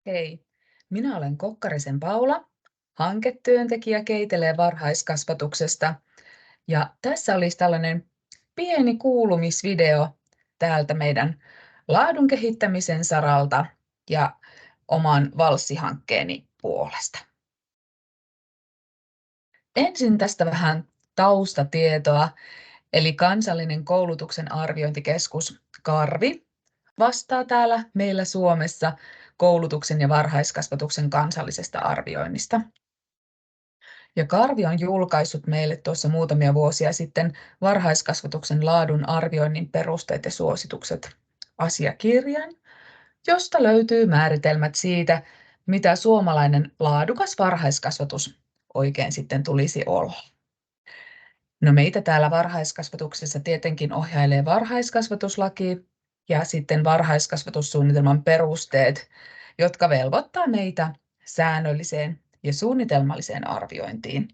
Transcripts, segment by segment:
Hei, minä olen Kokkarisen Paula, hanketyöntekijä Keitelee varhaiskasvatuksesta. Ja tässä olisi tällainen pieni kuulumisvideo täältä meidän laadun kehittämisen saralta ja oman valssihankkeeni puolesta. Ensin tästä vähän taustatietoa, eli Kansallinen koulutuksen arviointikeskus Karvi vastaa täällä meillä Suomessa koulutuksen ja varhaiskasvatuksen kansallisesta arvioinnista. Ja Karvi on julkaissut meille tuossa muutamia vuosia sitten varhaiskasvatuksen laadun arvioinnin perusteet ja suositukset -asiakirjan, josta löytyy määritelmät siitä, mitä suomalainen laadukas varhaiskasvatus oikein sitten tulisi olla. No meitä täällä varhaiskasvatuksessa tietenkin ohjailee varhaiskasvatuslaki ja sitten varhaiskasvatussuunnitelman perusteet, jotka velvoittaa meitä säännölliseen ja suunnitelmalliseen arviointiin.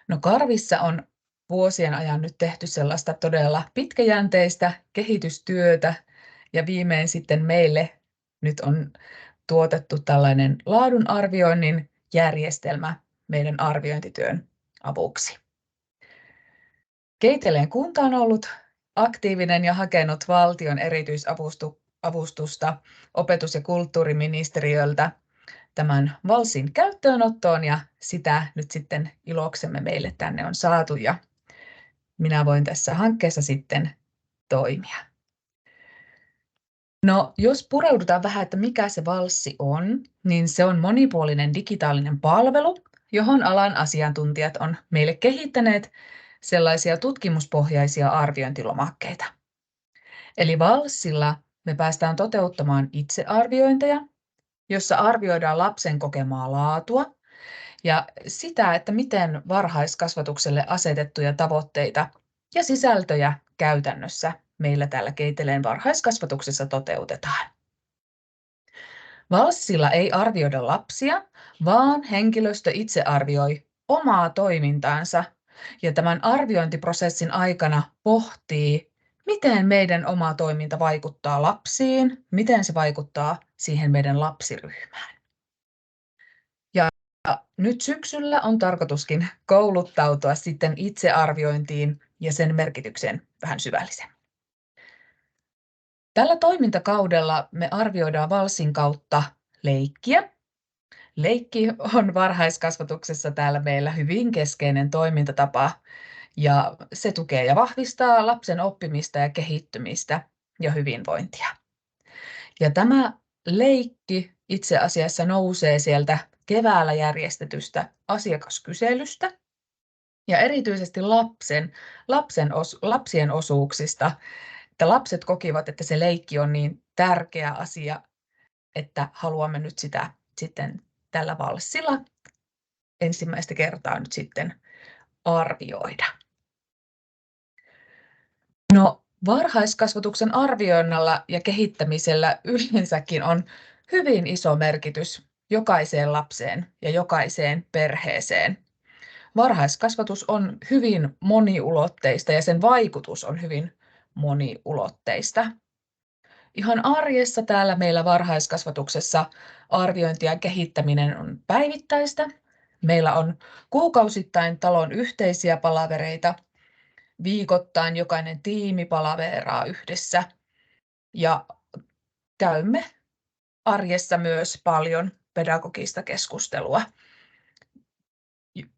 No Karvissa on vuosien ajan nyt tehty sellaista todella pitkäjänteistä kehitystyötä ja viimein sitten meille nyt on tuotettu tällainen laadun arvioinnin järjestelmä meidän arviointityön avuksi. Keiteleen kunta on ollut aktiivinen ja hakenut valtion erityisavustusta opetus- ja kulttuuriministeriöltä tämän valssin käyttöönottoon ja sitä nyt sitten iloksemme meille tänne on saatu ja minä voin tässä hankkeessa sitten toimia. No, jos pureudutaan vähän, että mikä se valssi on, niin se on monipuolinen digitaalinen palvelu, johon alan asiantuntijat on meille kehittäneet sellaisia tutkimuspohjaisia arviointilomakkeita. Eli valssilla me päästään toteuttamaan itsearviointeja, jossa arvioidaan lapsen kokemaa laatua ja sitä, että miten varhaiskasvatukselle asetettuja tavoitteita ja sisältöjä käytännössä meillä täällä Keiteleen varhaiskasvatuksessa toteutetaan. Valssilla ei arvioida lapsia, vaan henkilöstö itse arvioi omaa toimintaansa ja tämän arviointiprosessin aikana pohtii, miten meidän oma toiminta vaikuttaa lapsiin, miten se vaikuttaa siihen meidän lapsiryhmään. Ja nyt syksyllä on tarkoituskin kouluttautua sitten itsearviointiin ja sen merkitykseen vähän syvällisemmin. Tällä toimintakaudella me arvioidaan valssin kautta leikkiä. Leikki on varhaiskasvatuksessa täällä meillä hyvin keskeinen toimintatapa ja se tukee ja vahvistaa lapsen oppimista ja kehittymistä ja hyvinvointia. Ja tämä leikki itse asiassa nousee sieltä keväällä järjestetystä asiakaskyselystä ja erityisesti lapsien osuuksista, että lapset kokivat, että se leikki on niin tärkeä asia, että haluamme nyt sitä sitten tällä valssilla ensimmäistä kertaa nyt sitten arvioida. No, varhaiskasvatuksen arvioinnilla ja kehittämisellä yleensäkin on hyvin iso merkitys jokaiseen lapseen ja jokaiseen perheeseen. Varhaiskasvatus on hyvin moniulotteista ja sen vaikutus on hyvin moniulotteista. Ihan arjessa täällä meillä varhaiskasvatuksessa arviointi ja kehittäminen on päivittäistä. Meillä on kuukausittain talon yhteisiä palavereita. Viikoittain jokainen tiimi palaveeraa yhdessä ja käymme arjessa myös paljon pedagogista keskustelua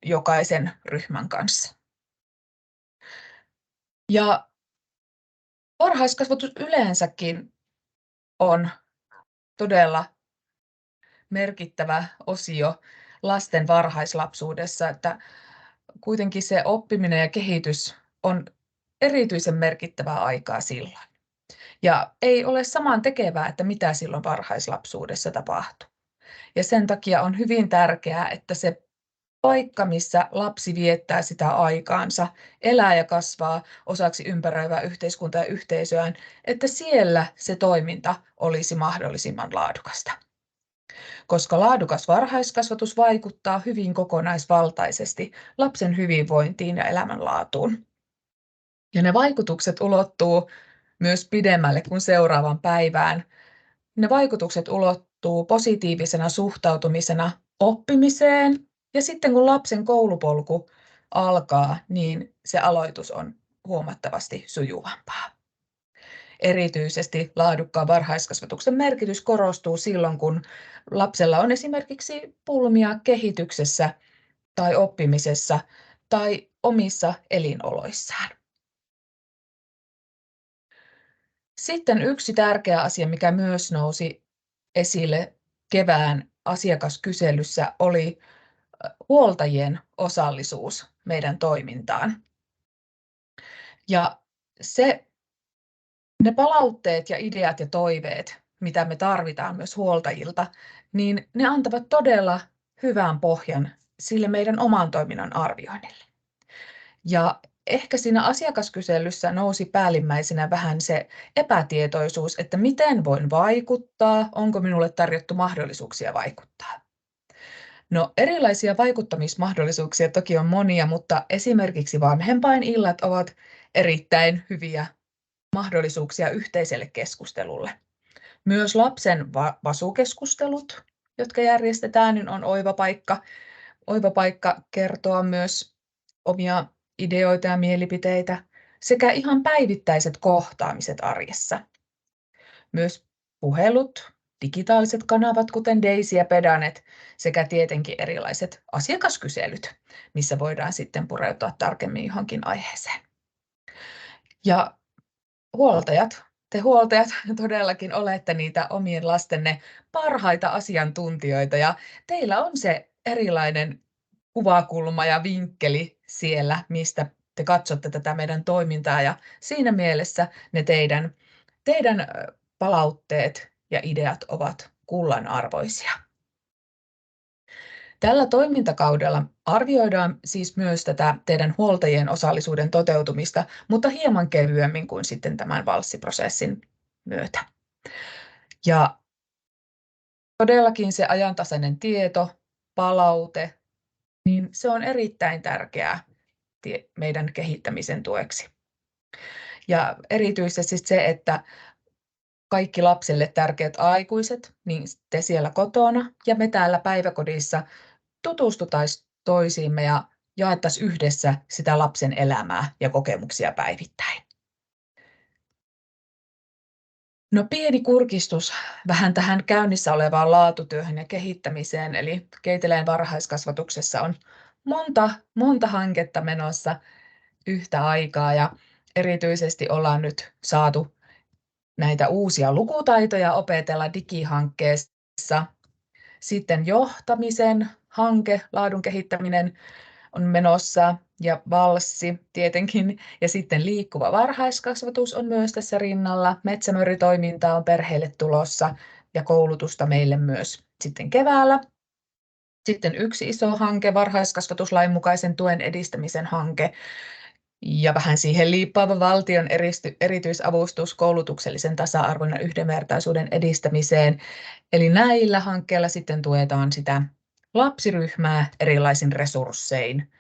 jokaisen ryhmän kanssa. Ja varhaiskasvatus yleensäkin on todella merkittävä osio lasten varhaislapsuudessa, että kuitenkin se oppiminen ja kehitys on erityisen merkittävää aikaa silloin. Ja ei ole samantekevää, että mitä silloin varhaislapsuudessa tapahtuu. Ja sen takia on hyvin tärkeää, että se paikka, missä lapsi viettää sitä aikaansa, elää ja kasvaa osaksi ympäröivää yhteiskuntaa ja yhteisöään, että siellä se toiminta olisi mahdollisimman laadukasta. Koska laadukas varhaiskasvatus vaikuttaa hyvin kokonaisvaltaisesti lapsen hyvinvointiin ja elämänlaatuun. Ja ne vaikutukset ulottuu myös pidemmälle kuin seuraavaan päivään. ne vaikutukset ulottuu positiivisena suhtautumisena oppimiseen ja sitten kun lapsen koulupolku alkaa, niin se aloitus on huomattavasti sujuvampaa. Erityisesti laadukkaan varhaiskasvatuksen merkitys korostuu silloin, kun lapsella on esimerkiksi pulmia kehityksessä tai oppimisessa tai omissa elinoloissaan. Sitten yksi tärkeä asia, mikä myös nousi esille kevään asiakaskyselyssä, oli huoltajien osallisuus meidän toimintaan. Ja ne palautteet ja ideat ja toiveet, mitä me tarvitaan myös huoltajilta, niin ne antavat todella hyvän pohjan sille meidän oman toiminnan arvioinnille. Ja ehkä siinä asiakaskyselyssä nousi päällimmäisenä vähän se epätietoisuus, että miten voin vaikuttaa, onko minulle tarjottu mahdollisuuksia vaikuttaa. No, erilaisia vaikuttamismahdollisuuksia toki on monia, mutta esimerkiksi vanhempainillat ovat erittäin hyviä mahdollisuuksia yhteiselle keskustelulle. Myös lapsen vasukeskustelut, jotka järjestetään, niin on oiva paikka kertoa myös omia ideoita ja mielipiteitä sekä ihan päivittäiset kohtaamiset arjessa. Myös puhelut, digitaaliset kanavat, kuten Daisy ja Pedanet, sekä tietenkin erilaiset asiakaskyselyt, missä voidaan sitten pureutua tarkemmin johonkin aiheeseen. Ja te huoltajat todellakin olette niitä omien lastenne parhaita asiantuntijoita ja teillä on se erilainen kuvakulma ja vinkkeli siellä, mistä te katsotte tätä meidän toimintaa ja siinä mielessä ne teidän palautteet ja ideat ovat kullanarvoisia. Tällä toimintakaudella arvioidaan siis myös tätä teidän huoltajien osallisuuden toteutumista, mutta hieman kevyemmin kuin sitten tämän valssiprosessin myötä. Ja todellakin se ajantasainen tieto, palaute, niin se on erittäin tärkeää meidän kehittämisen tueksi. Ja erityisesti se, että kaikki lapselle tärkeät aikuiset, niin te siellä kotona ja me täällä päiväkodissa tutustuttaisiin toisiimme ja jaettaisiin yhdessä sitä lapsen elämää ja kokemuksia päivittäin. No pieni kurkistus vähän tähän käynnissä olevaan laatutyöhön ja kehittämiseen, eli Keiteleen varhaiskasvatuksessa on monta hanketta menossa yhtä aikaa ja erityisesti ollaan nyt saatu näitä uusia lukutaitoja opetella digihankkeessa. Sitten johtamisen hanke, laadun kehittäminen on menossa ja valssi tietenkin. Ja sitten liikkuva varhaiskasvatus on myös tässä rinnalla. Metsämöritoiminta on perheille tulossa ja koulutusta meille myös sitten keväällä. Sitten yksi iso hanke, varhaiskasvatuslain mukaisen tuen edistämisen hanke. Ja vähän siihen liippaava valtion erityisavustus koulutuksellisen tasa-arvon ja yhdenvertaisuuden edistämiseen. Eli näillä hankkeilla sitten tuetaan sitä lapsiryhmää erilaisin resurssein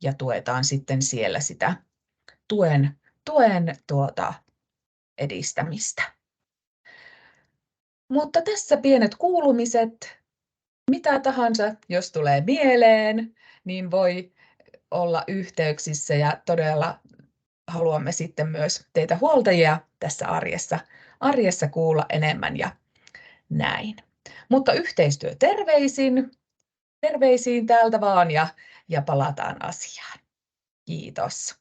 ja tuetaan sitten siellä sitä tuen edistämistä. Mutta tässä pienet kuulumiset. Mitä tahansa, jos tulee mieleen, niin voi olla yhteyksissä ja todella haluamme sitten myös teitä huoltajia tässä arjessa kuulla enemmän ja näin. Mutta yhteistyö terveisiin täältä vaan ja palataan asiaan. Kiitos.